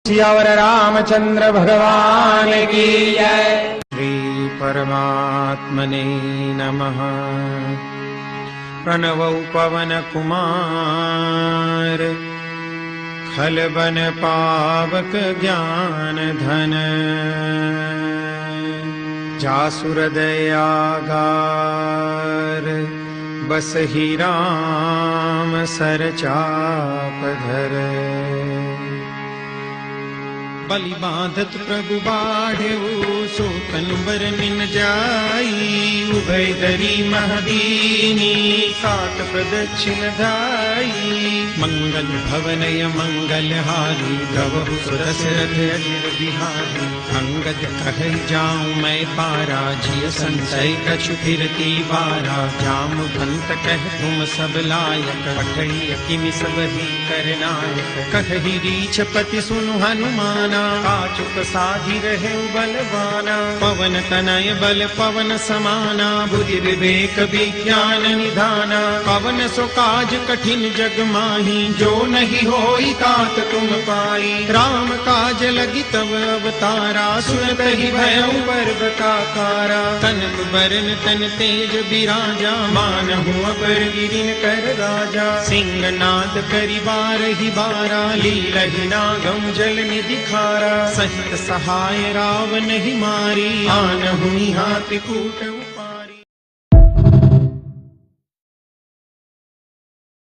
सियावर रामचंद्र भगवान की जय। श्री परमात्मने नमः। प्रणवौ पवन कुमार खलबन पावक ज्ञान धन जासुर दयागार बस ही राम सर चाप धर। बलि बांधत प्रभु बाढ़ेऊ सो तनबर निन जाई उभय दरी महदीनी सात प्रदक्षिण धाई। मंगल भवनय मंगल हारी गवहु सुरसरथ अजिर बिहारी। अंगद कह जाऊं मैं पारा जिय संशय कछु फिरती बारा। जामवंत कह तुम सब लायक पठई किमि सब ही करनायक। कहि रीछपति सुनु हनुमाना काचुक साधि रहे बलवाना। पवन तनय बल पवन समाना बुद्धि विवेक विज्ञान निधाना। पवन सो काज कठिन जग माही जो नहीं होई तात तुम पाई। राम काज लगी तब अवतारा सुनत ही भयउ पर्वताकारा। तनक बरन तन तेज बिराजा मानहु अपर गिरिन कर राजा। सिंहनाद करि बारहि बारा लीलहि नागम जल निधि खारा। सहित सहाय रावण ही मारी आनहु हाथ कूट